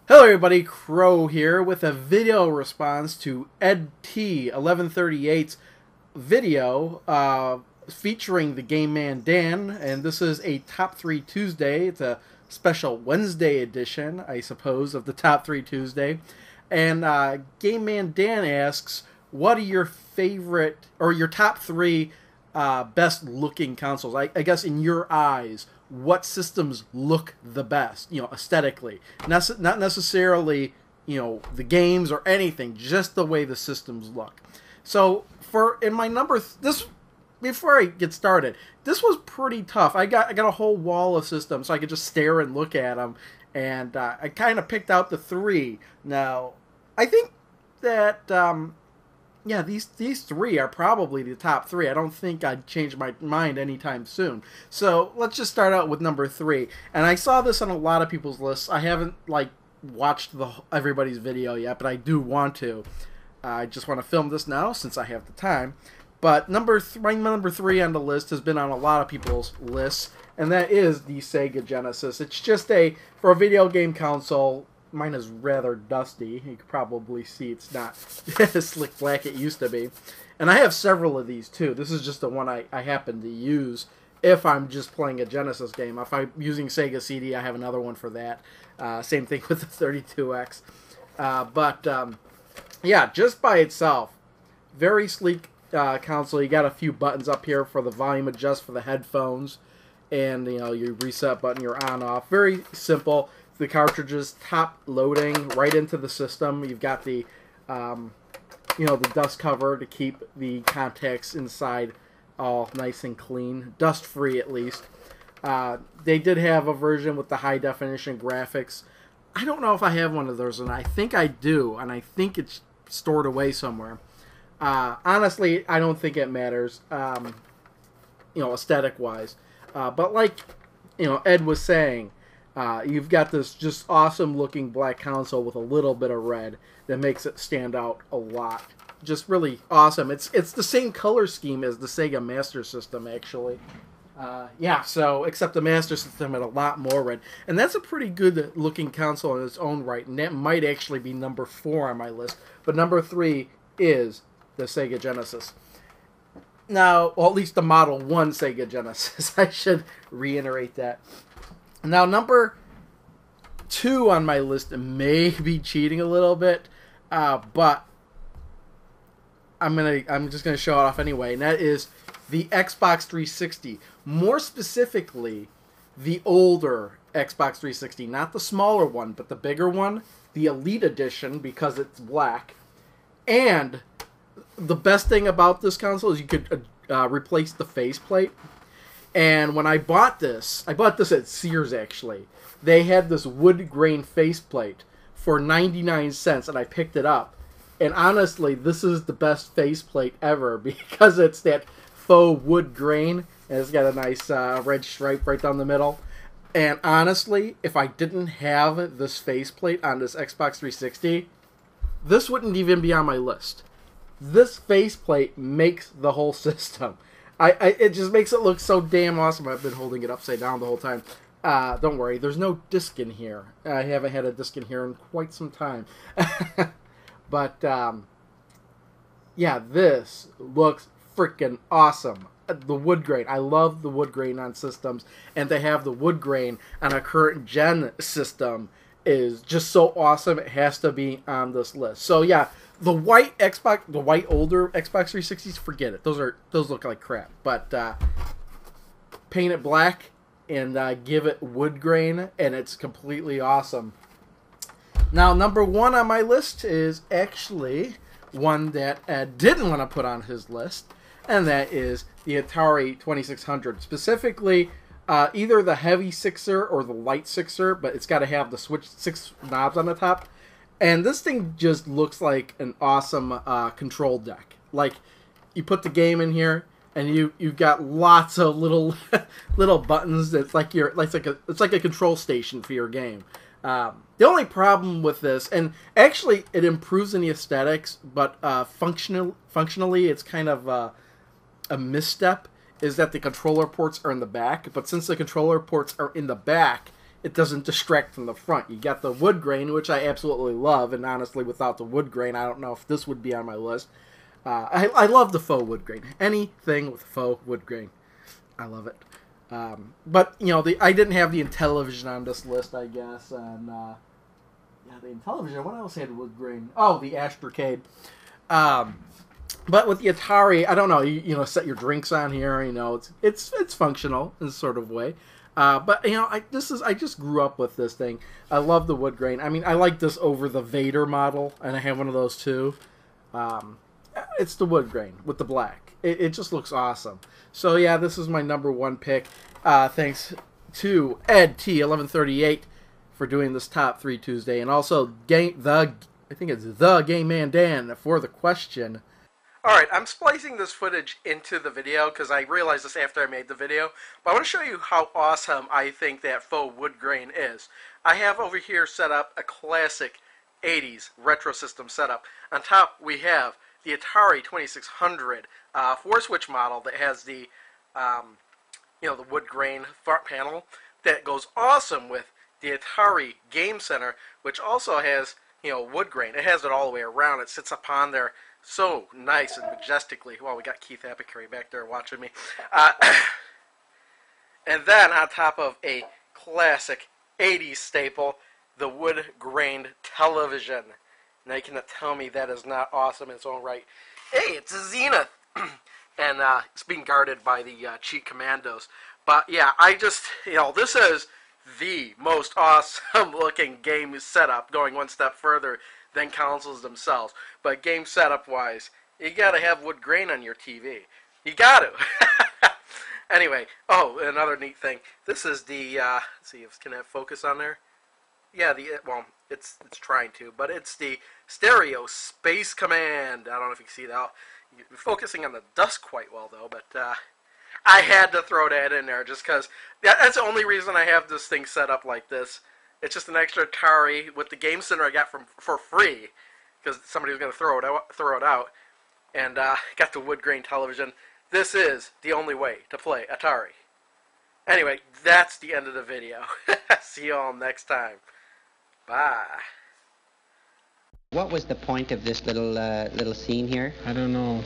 Hello everybody, Crow here with a video response to edt1138's video featuring the Game Man Dan, and this is a Top 3 Tuesday. It's a special Wednesday edition, I suppose, of the Top 3 Tuesday. And Game Man Dan asks, what are your favorite, or your top 3 best looking consoles? I guess in your eyes, what systems look the best, aesthetically. Not necessarily, the games or anything, just the way the systems look. So in my this, before I get started, this was pretty tough. I got a whole wall of systems, so I could just stare and look at them, and I kind of picked out the 3. Now, I think that yeah, these 3 are probably the top 3. I don't think I'd change my mind anytime soon. So let's just start out with number 3. And I saw this on a lot of people's lists. I haven't watched everybody's video yet, but I do want to. I just want to film this now since I have the time. But my number 3 on the list has been on a lot of people's lists, and that is the Sega Genesis. It's just for a video game console. Mine is rather dusty. You can probably see it's not slick black it used to be. And I have several of these too. This is just the one I happen to use if I'm just playing a Genesis game. If I'm using Sega CD, I have another one for that. Same thing with the 32X. Yeah, just by itself, very sleek console. You got a few buttons up here for the volume adjust for the headphones. And, your reset button, your on-off. Very simple. The cartridges top loading right into the system. You've got the the dust cover to keep the contacts inside all nice and clean, dust free at least. They did have a version with the high definition graphics. I don't know if I have one of those, and I think I do, and I think it's stored away somewhere. Honestly, I don't think it matters, aesthetic wise. But like Ed was saying, you've got this just awesome looking black console with a little bit of red that makes it stand out a lot. Just really awesome. It's the same color scheme as the Sega Master System, actually. Yeah, so except the Master System had a lot more red. And that's a pretty good looking console in its own right. And that might actually be number 4 on my list. But number 3 is the Sega Genesis. Now, well, at least the Model 1 Sega Genesis. I should reiterate that. Now, number 2 on my list may be cheating a little bit, but I'm just gonna show it off anyway, and that is the Xbox 360. More specifically, the older Xbox 360, not the smaller one, but the bigger one, the Elite Edition, because it's black. And the best thing about this console is you could replace the faceplate. And when I bought this at Sears, actually. They had this wood grain faceplate for 99 cents, and I picked it up. And honestly, this is the best faceplate ever because it's that faux wood grain, and it's got a nice red stripe right down the middle. And honestly, if I didn't have this faceplate on this Xbox 360, this wouldn't even be on my list. This faceplate makes the whole system. It just makes it look so damn awesome. I've been holding it upside down the whole time. Don't worry, there's no disc in here. I haven't had a disc in here in quite some time. But, yeah, this looks freaking awesome. The wood grain. I love the wood grain on systems. And to have the wood grain on a current gen system is just so awesome. It has to be on this list. So, yeah. The white older Xbox 360s, forget it. Those look like crap. But paint it black and give it wood grain, and it's completely awesome. Now, number 1 on my list is actually one that Ed didn't want to put on his list, and that is the Atari 2600. Specifically, either the heavy 6er or the light 6er, but it's got to have the 6 knobs on the top. And this thing just looks like an awesome control deck. Like, you put the game in here, and you've got lots of little little buttons. It's like a control station for your game. The only problem with this, and actually it improves in the aesthetics, but functionally it's kind of a misstep, is that the controller ports are in the back. But since the controller ports are in the back, it doesn't distract from the front. You got the wood grain, which I absolutely love, and honestly, without the wood grain, I don't know if this would be on my list. I love the faux wood grain. Anything with faux wood grain, I love it. But you know, I didn't have the Intellivision on this list, I guess, and yeah, the Intellivision. What else had wood grain? Oh, the Astrocade. But with the Atari, I don't know. You know, set your drinks on here. You know, it's functional in a sort of way. But you know, I just grew up with this thing. I love the wood grain. I mean, I like this over the Vader model, and I have one of those too. It's the wood grain with the black. It just looks awesome. So yeah, this is my number one pick. Thanks to edt1138 for doing this top 3 Tuesday, and also I think it's TheGameManDan for the question. Alright, I'm splicing this footage into the video because I realized this after I made the video, but I want to show you how awesome I think that faux wood grain is. I have over here set up a classic 80s retro system setup. On top we have the Atari 2600 4-switch model that has the you know, the wood grain front panel that goes awesome with the Atari Game Center, which also has, you know, wood grain. It has it all the way around. It sits up on there so nice and majestically. Well, we got Keith Apicary back there watching me. And then on top of a classic 80s staple, the wood-grained television. Now you cannot tell me that is not awesome in its own right. Hey, it's a Zenith! And it's being guarded by the cheat commandos. But yeah, I just, you know, this is the most awesome looking game setup, going one step further than consoles themselves. But game setup wise, you gotta have wood grain on your TV. You gotta. Anyway, oh, another neat thing. This is the, let's see if can I have focus on there? Yeah, well, it's trying to, but it's the Stereo Space Command. I don't know if you can see that. You're focusing on the dust quite well, though, but I had to throw that in there just because that's the only reason I have this thing set up like this. It's just an extra Atari with the Game Center I got for free because somebody was going to throw it out, and got the wood grain television. This is the only way to play Atari. Anyway, that's the end of the video. See you all next time. Bye. What was the point of this little scene here? I don't know.